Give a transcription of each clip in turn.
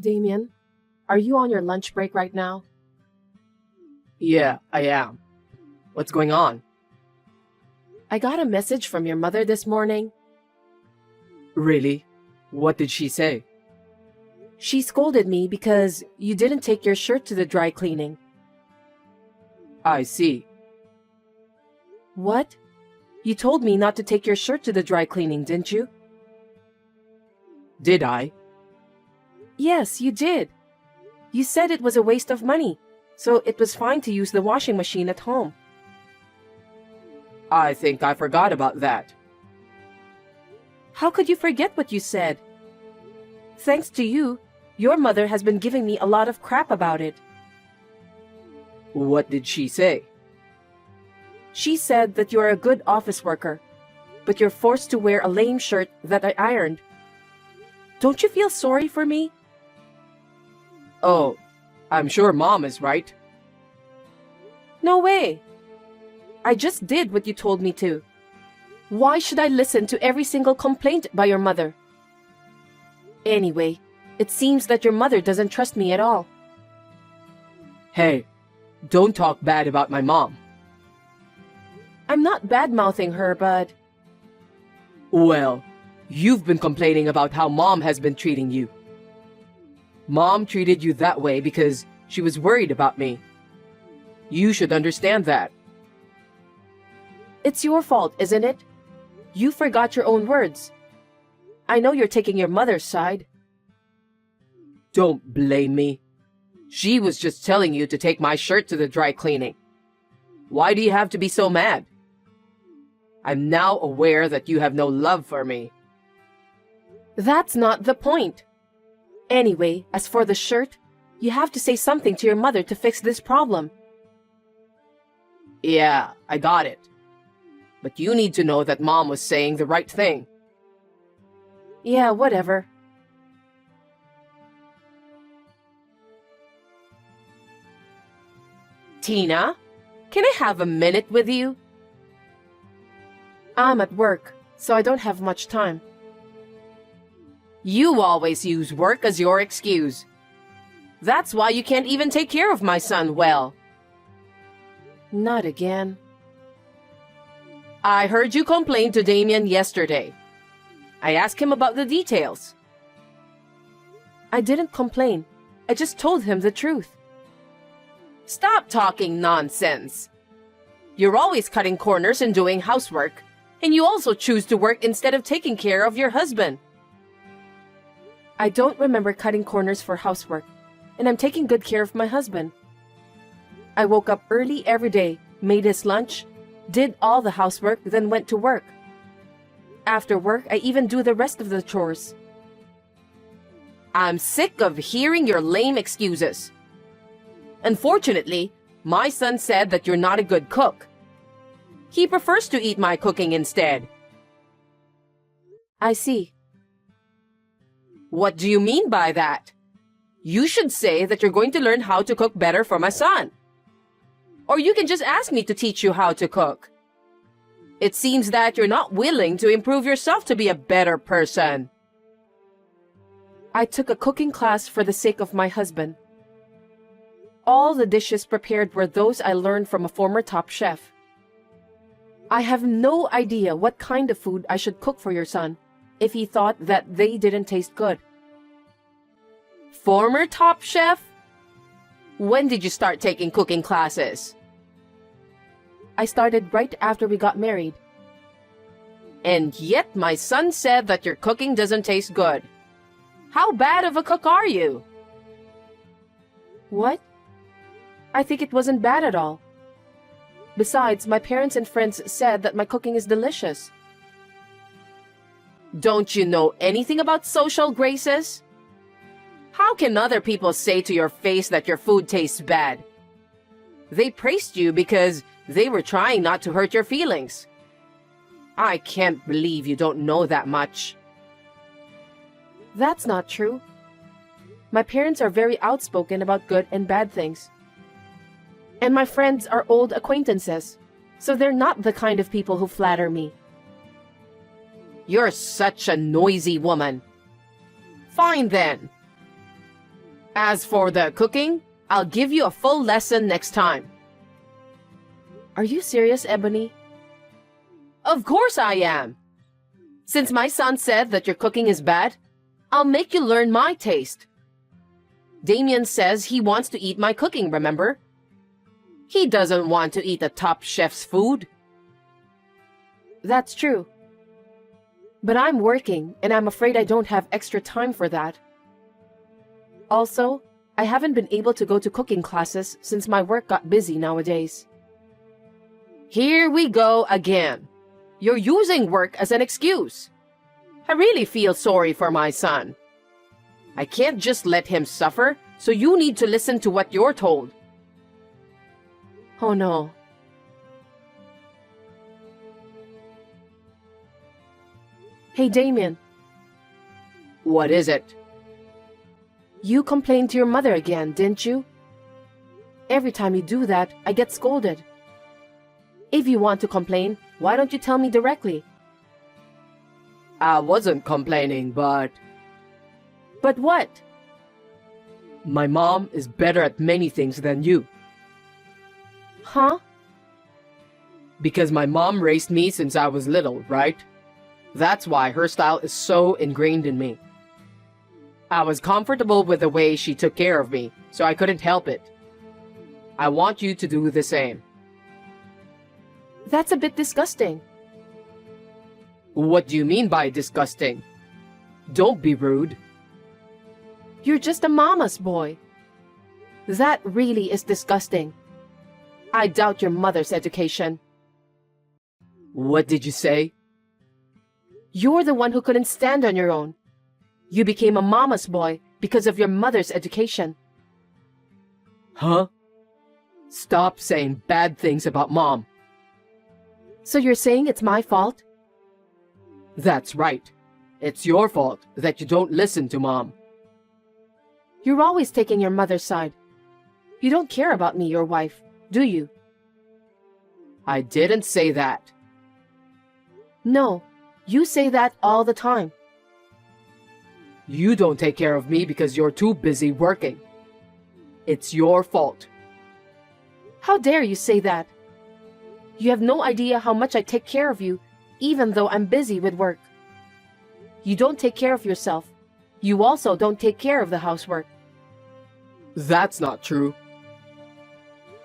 Damien, are you on your lunch break right now? Yeah, I am. What's going on? I got a message from your mother this morning. Really? What did she say? She scolded me because you didn't take your shirt to the dry cleaning. I see. What? You told me not to take your shirt to the dry cleaning, didn't you? Did I? Yes, you did. You said it was a waste of money, so it was fine to use the washing machine at home. I think I forgot about that. How could you forget what you said? Thanks to you, your mother has been giving me a lot of crap about it. What did she say? She said that you are a good office worker, but you're forced to wear a lame shirt that I ironed. Don't you feel sorry for me? Oh, I'm sure Mom is right. No way. I just did what you told me to. Why should I listen to every single complaint by your mother? Anyway, it seems that your mother doesn't trust me at all. Hey, don't talk bad about my mom. I'm not bad-mouthing her, but... Well, you've been complaining about how Mom has been treating you. Mom treated you that way because she was worried about me. You should understand that. It's your fault, isn't it? You forgot your own words. I know you're taking your mother's side. Don't blame me. She was just telling you to take my shirt to the dry cleaning. Why do you have to be so mad? I'm now aware that you have no love for me. That's not the point. Anyway, as for the shirt, you have to say something to your mother to fix this problem. Yeah, I got it. But you need to know that Mom was saying the right thing. Yeah, whatever. Tina, can I have a minute with you? I'm at work, so I don't have much time. You always use work as your excuse. That's why you can't even take care of my son well. Not again. I heard you complain to Damien yesterday. I asked him about the details. I didn't complain. I just told him the truth. Stop talking nonsense. You're always cutting corners and doing housework, and you also choose to work instead of taking care of your husband. I don't remember cutting corners for housework, and I'm taking good care of my husband. I woke up early every day, made his lunch, did all the housework, then went to work. After work, I even do the rest of the chores. I'm sick of hearing your lame excuses. Unfortunately, my son said that you're not a good cook. He prefers to eat my cooking instead. I see. What do you mean by that? You should say that you're going to learn how to cook better for my son. Or you can just ask me to teach you how to cook. It seems that you're not willing to improve yourself to be a better person. I took a cooking class for the sake of my husband. All the dishes prepared were those I learned from a former top chef. I have no idea what kind of food I should cook for your son if he thought that they didn't taste good. Former top chef? When did you start taking cooking classes? I started right after we got married. And yet my son said that your cooking doesn't taste good. How bad of a cook are you? What? I think it wasn't bad at all. Besides, my parents and friends said that my cooking is delicious. Don't you know anything about social graces? How can other people say to your face that your food tastes bad? They praised you because they were trying not to hurt your feelings. I can't believe you don't know that much. That's not true. My parents are very outspoken about good and bad things. And my friends are old acquaintances, so they're not the kind of people who flatter me. You're such a noisy woman. Fine then. As for the cooking, I'll give you a full lesson next time. Are you serious, Ebony? Of course I am. Since my son said that your cooking is bad, I'll make you learn my taste. Damien says he wants to eat my cooking, remember? He doesn't want to eat the top chef's food. That's true. But I'm working, and I'm afraid I don't have extra time for that. Also, I haven't been able to go to cooking classes since my work got busy nowadays. Here we go again. You're using work as an excuse. I really feel sorry for my son. I can't just let him suffer, so you need to listen to what you're told. Oh no. Hey, Damien. What is it? You complained to your mother again, didn't you? Every time you do that, I get scolded. If you want to complain, why don't you tell me directly? I wasn't complaining, but But what? my mom is better at many things than you. Huh? Because my mom raised me since I was little, right? That's why her style is so ingrained in me. I was comfortable with the way she took care of me, so I couldn't help it. I want you to do the same. That's a bit disgusting. What do you mean by disgusting? Don't be rude. You're just a mama's boy. That really is disgusting. I doubt your mother's education. What did you say? You're the one who couldn't stand on your own. You became a mama's boy because of your mother's education. Huh? Stop saying bad things about mom. So you're saying it's my fault? That's right. It's your fault that you don't listen to mom. You're always taking your mother's side. You don't care about me, your wife, do you? I didn't say that. No, you say that all the time. You don't take care of me because you're too busy working. It's your fault. How dare you say that? You have no idea how much I take care of you, even though I'm busy with work. You don't take care of yourself. You also don't take care of the housework. That's not true.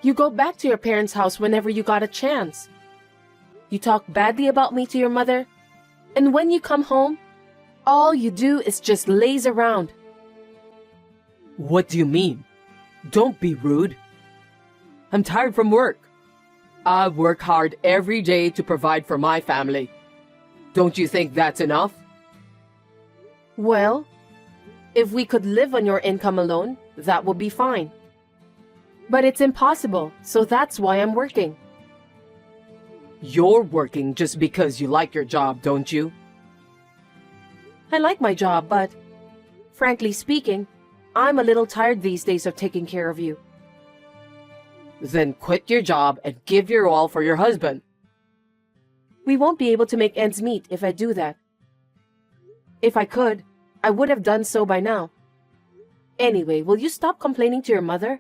You go back to your parents' house whenever you got a chance. You talk badly about me to your mother, and when you come home, all you do is just laze around. What do you mean? Don't be rude. I'm tired from work. I work hard every day to provide for my family. Don't you think that's enough? Well, if we could live on your income alone, that would be fine. But it's impossible, so that's why I'm working. You're working just because you like your job, don't you? I like my job, but frankly speaking, I'm a little tired these days of taking care of you. Then quit your job and give your all for your husband. We won't be able to make ends meet if I do that. If I could, I would have done so by now. Anyway, will you stop complaining to your mother?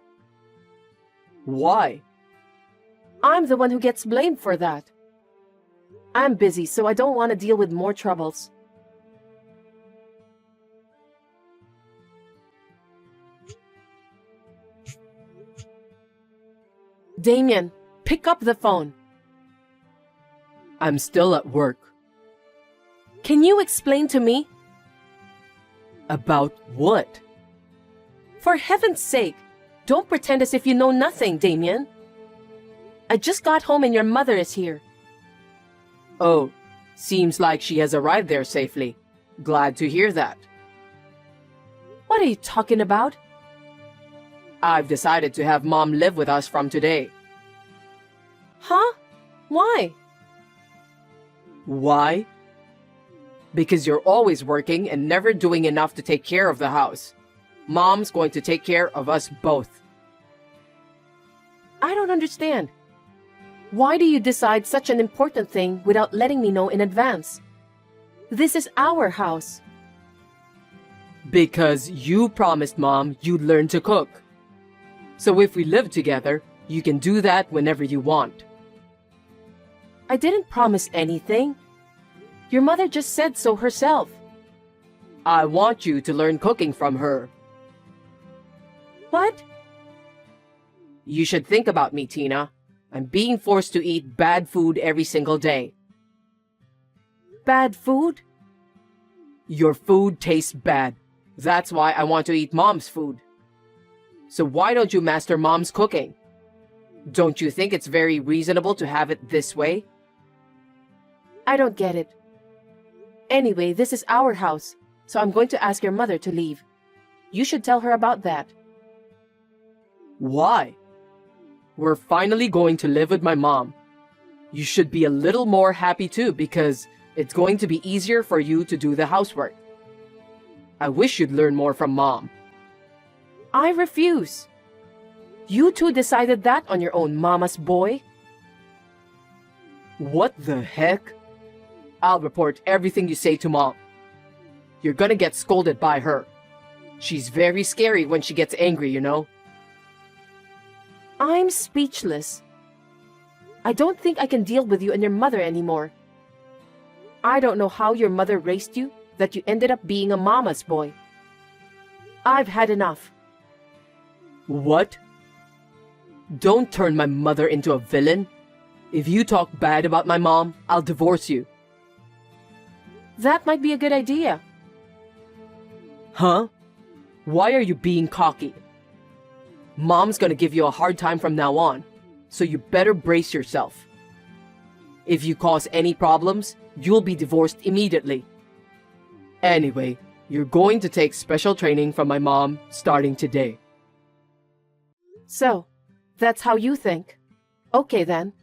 Why? I'm the one who gets blamed for that. I'm busy, so I don't want to deal with more troubles. Damien, pick up the phone. I'm still at work. Can you explain to me? About what? For heaven's sake, don't pretend as if you know nothing, Damien. I just got home and your mother is here. Oh, seems like she has arrived there safely. Glad to hear that. What are you talking about? I've decided to have mom live with us from today. Huh? Why? Why? Because you're always working and never doing enough to take care of the house. Mom's going to take care of us both. I don't understand. Why do you decide such an important thing without letting me know in advance? This is our house. Because you promised Mom you'd learn to cook. So if we live together, you can do that whenever you want. I didn't promise anything. Your mother just said so herself. I want you to learn cooking from her. What? You should think about me, Tina. I'm being forced to eat bad food every single day. Bad food? Your food tastes bad. That's why I want to eat Mom's food. So why don't you master Mom's cooking? Don't you think it's very reasonable to have it this way? I don't get it. Anyway, this is our house, so I'm going to ask your mother to leave. You should tell her about that. Why? We're finally going to live with my mom. You should be a little more happy too because it's going to be easier for you to do the housework. I wish you'd learn more from Mom. I refuse. You two decided that on your own, mama's boy. What the heck? I'll report everything you say to Mom. You're gonna get scolded by her. She's very scary when she gets angry, you know. I'm speechless. I don't think I can deal with you and your mother anymore. I don't know how your mother raised you that you ended up being a mama's boy. I've had enough. What? Don't turn my mother into a villain. If you talk bad about my mom, I'll divorce you. That might be a good idea. Huh? Why are you being cocky? Mom's gonna give you a hard time from now on, so you better brace yourself. If you cause any problems, you'll be divorced immediately. Anyway, you're going to take special training from my mom starting today. So, that's how you think. Okay then.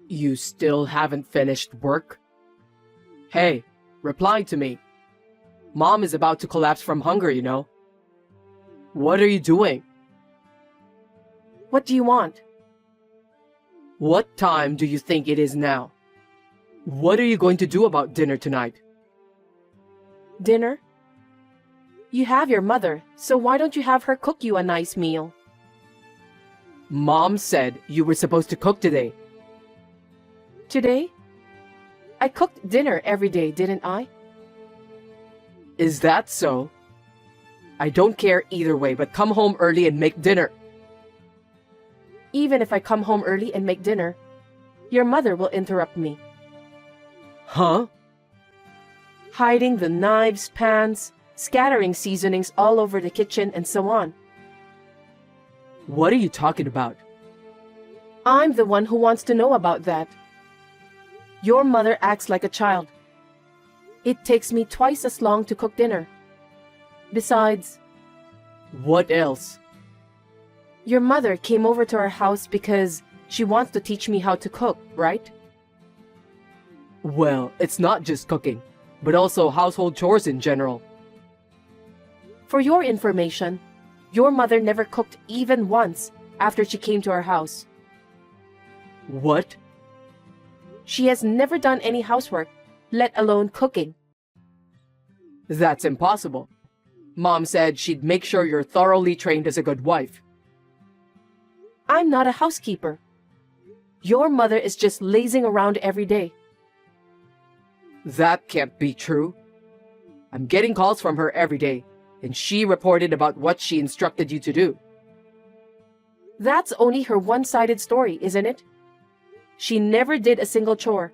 You still haven't finished work? Hey, reply to me. Mom is about to collapse from hunger, you know. What are you doing? What do you want? What time do you think it is now? What are you going to do about dinner tonight? Dinner? You have your mother, so why don't you have her cook you a nice meal? Mom said you were supposed to cook today. Today? I cooked dinner every day, didn't I? Is that so? I don't care either way, but come home early and make dinner. Even if I come home early and make dinner, your mother will interrupt me. Huh? Hiding the knives, pans, scattering seasonings all over the kitchen, and so on. What are you talking about? I'm the one who wants to know about that. Your mother acts like a child. It takes me twice as long to cook dinner. Besides, What else? your mother came over to our house because she wants to teach me how to cook, right? Well, it's not just cooking, but also household chores in general. For your information, your mother never cooked even once after she came to our house. What? She has never done any housework, let alone cooking. That's impossible. Mom said she'd make sure you're thoroughly trained as a good wife. I'm not a housekeeper. Your mother is just lazing around every day. That can't be true. I'm getting calls from her every day, and she reported about what she instructed you to do. That's only her one-sided story, isn't it? She never did a single chore.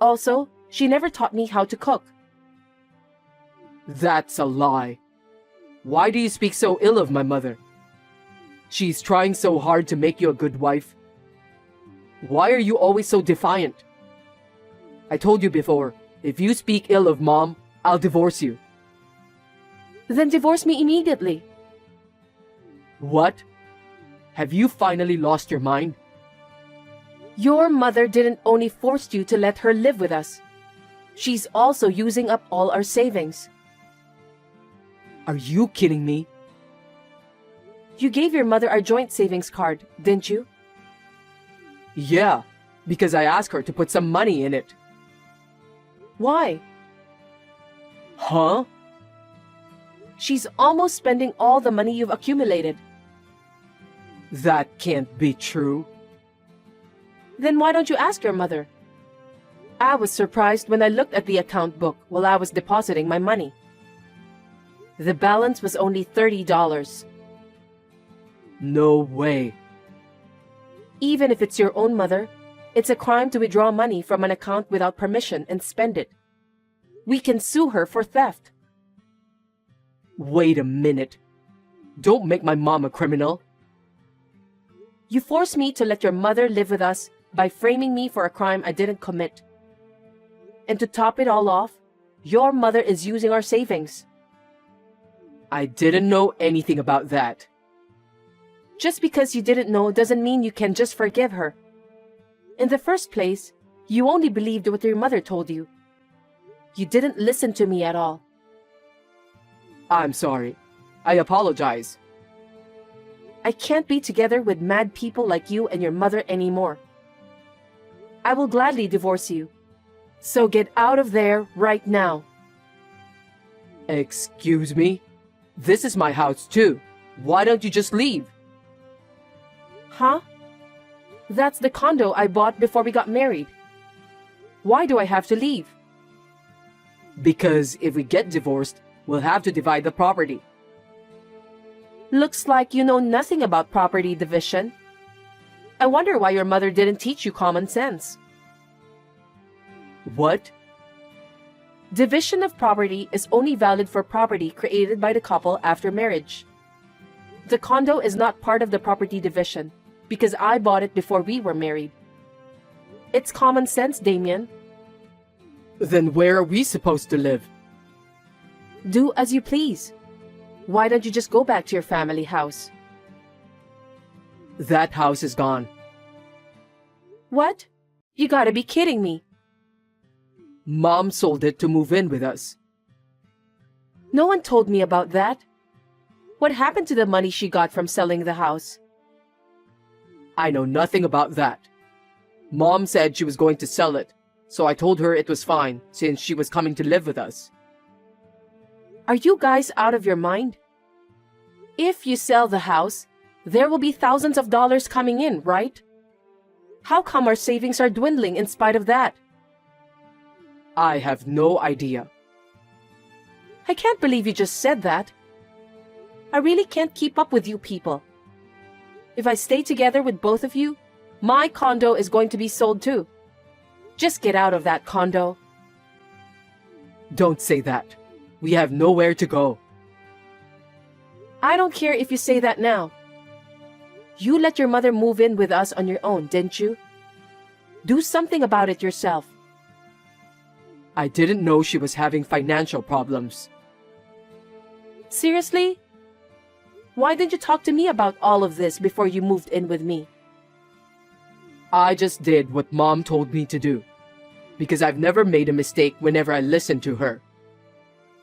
Also, she never taught me how to cook. That's a lie. Why do you speak so ill of my mother? She's trying so hard to make you a good wife. Why are you always so defiant? I told you before, if you speak ill of Mom, I'll divorce you. Then divorce me immediately. What? Have you finally lost your mind? Your mother didn't only force you to let her live with us. She's also using up all our savings. Are you kidding me? You gave your mother our joint savings card, didn't you? Yeah, Because I asked her to put some money in it. Why? Huh? She's almost spending all the money you've accumulated. That can't be true. Then why don't you ask your mother? I was surprised when I looked at the account book while I was depositing my money. The balance was only $30. No way. Even if it's your own mother, it's a crime to withdraw money from an account without permission and spend it. We can sue her for theft. Wait a minute. Don't make my mom a criminal. You forced me to let your mother live with us by framing me for a crime I didn't commit. And to top it all off, your mother is using our savings. I didn't know anything about that. Just because you didn't know doesn't mean you can just forgive her. In the first place, you only believed what your mother told you. You didn't listen to me at all. I'm sorry. I apologize. I can't be together with mad people like you and your mother anymore. I will gladly divorce you. So get out of there right now. Excuse me? This is my house too. Why don't you just leave? Huh? That's the condo I bought before we got married. Why do I have to leave? Because if we get divorced, we'll have to divide the property. Looks like you know nothing about property division. I wonder why your mother didn't teach you common sense. What? Division of property is only valid for property created by the couple after marriage. The condo is not part of the property division because I bought it before we were married. It's common sense, Damien. Then where are we supposed to live? Do as you please. Why don't you just go back to your family house? That house is gone. What? You gotta be kidding me. Mom sold it to move in with us. No one told me about that. What happened to the money she got from selling the house? I know nothing about that. Mom said she was going to sell it, so I told her it was fine since she was coming to live with us. Are you guys out of your mind? If you sell the house, there will be thousands of dollars coming in, right? How come our savings are dwindling in spite of that? I have no idea. I can't believe you just said that. I really can't keep up with you people. If I stay together with both of you, my condo is going to be sold too. Just get out of that condo. Don't say that. We have nowhere to go. I don't care if you say that now. You let your mother move in with us on your own, didn't you? Do something about it yourself. I didn't know she was having financial problems. Seriously? Why didn't you talk to me about all of this before you moved in with me? I just did what Mom told me to do, because I've never made a mistake whenever I listened to her.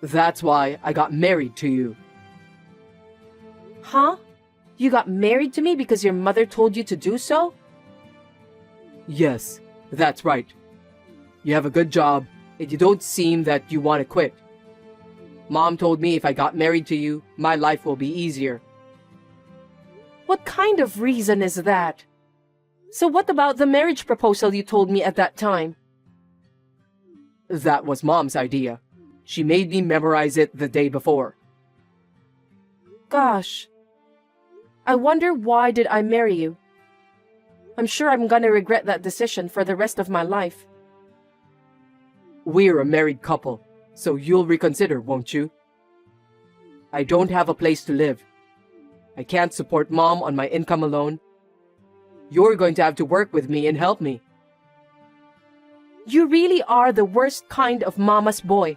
That's why I got married to you. Huh? You got married to me because your mother told you to do so? Yes, that's right. You have a good job, and you don't seem that you want to quit. Mom told me if I got married to you, my life will be easier. What kind of reason is that? So what about the marriage proposal you told me at that time? That was Mom's idea. She made me memorize it the day before. Gosh. I wonder why did I marry you? I'm sure I'm gonna regret that decision for the rest of my life. We're a married couple, so you'll reconsider, won't you? I don't have a place to live. I can't support Mom on my income alone. You're going to have to work with me and help me. You really are the worst kind of mama's boy.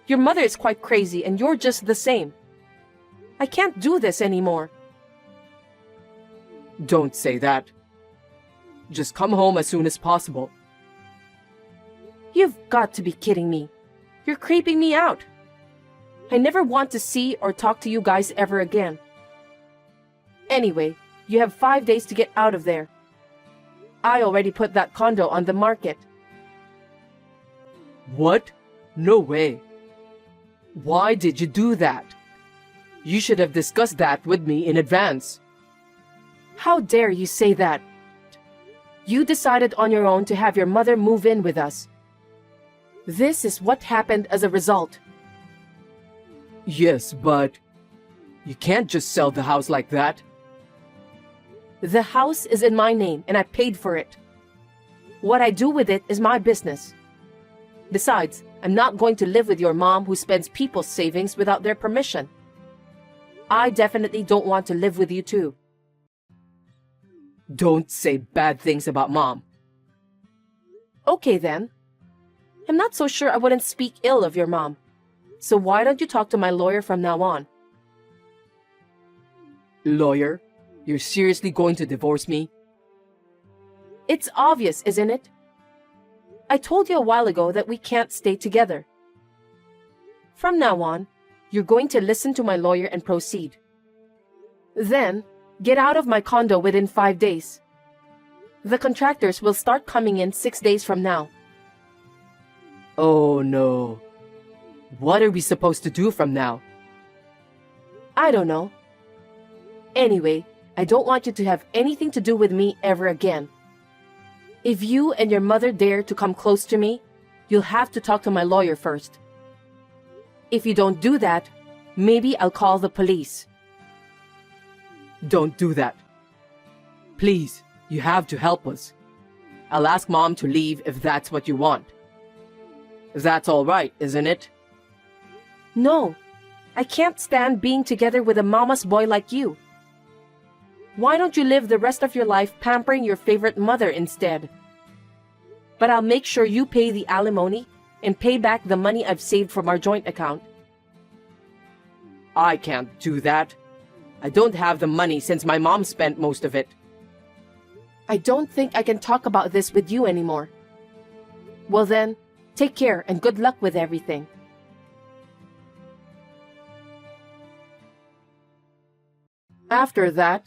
Your mother is quite crazy and you're just the same. I can't do this anymore. Don't say that. Just come home as soon as possible. You've got to be kidding me. You're creeping me out. I never want to see or talk to you guys ever again. Anyway, you have 5 days to get out of there. I already put that condo on the market. What? No way. Why did you do that? You should have discussed that with me in advance. How dare you say that? You decided on your own to have your mother move in with us. This is what happened as a result. Yes, but you can't just sell the house like that. The house is in my name and I paid for it. What I do with it is my business. Besides, I'm not going to live with your mom who spends people's savings without their permission. I definitely don't want to live with you too. Don't say bad things about Mom. Okay then. I'm not so sure I wouldn't speak ill of your mom. So why don't you talk to my lawyer from now on? Lawyer? You're seriously going to divorce me? It's obvious, isn't it? I told you a while ago that we can't stay together. From now on, you're going to listen to my lawyer and proceed. Then, get out of my condo within 5 days. The contractors will start coming in 6 days from now. Oh no. What are we supposed to do from now? I don't know. Anyway, I don't want you to have anything to do with me ever again. If you and your mother dare to come close to me, you'll have to talk to my lawyer first. If you don't do that, maybe I'll call the police. Don't do that. Please, you have to help us. I'll ask Mom to leave if that's what you want. That's all right, isn't it? No, I can't stand being together with a mama's boy like you. Why don't you live the rest of your life pampering your favorite mother instead? But I'll make sure you pay the alimony and pay back the money I've saved from our joint account. I can't do that. I don't have the money since my mom spent most of it. I don't think I can talk about this with you anymore. Well then, take care and good luck with everything. After that,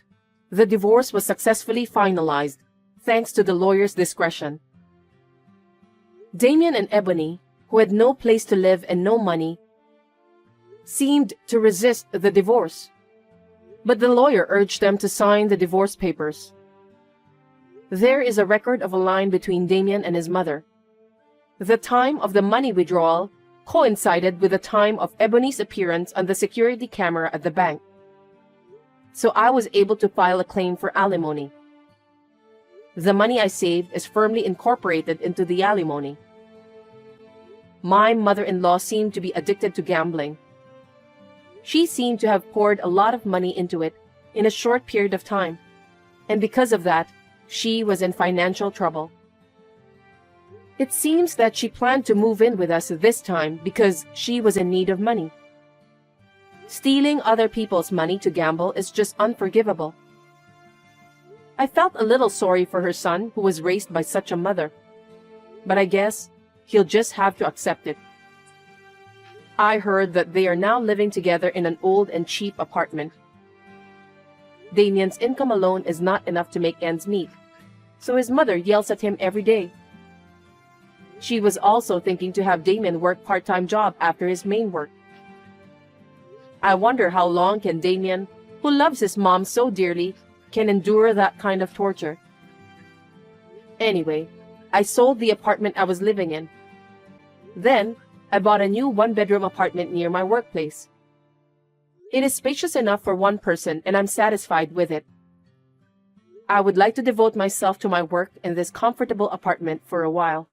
the divorce was successfully finalized, thanks to the lawyer's discretion. Damien and Ebony, who had no place to live and no money, seemed to resist the divorce. But the lawyer urged them to sign the divorce papers. There is a record of a line between Damien and his mother. The time of the money withdrawal coincided with the time of Ebony's appearance on the security camera at the bank. So I was able to file a claim for alimony. The money I saved is firmly incorporated into the alimony. My mother-in-law seemed to be addicted to gambling. She seemed to have poured a lot of money into it in a short period of time, and because of that, she was in financial trouble. It seems that she planned to move in with us this time because she was in need of money. Stealing other people's money to gamble is just unforgivable. I felt a little sorry for her son who was raised by such a mother, but I guess he'll just have to accept it. I heard that they are now living together in an old and cheap apartment. Damien's income alone is not enough to make ends meet, so his mother yells at him every day. She was also thinking to have Damien work part-time job after his main work. I wonder how long can Damien, who loves his mom so dearly, can endure that kind of torture. Anyway, I sold the apartment I was living in. Then, I bought a new one-bedroom apartment near my workplace. It is spacious enough for one person and I'm satisfied with it. I would like to devote myself to my work in this comfortable apartment for a while.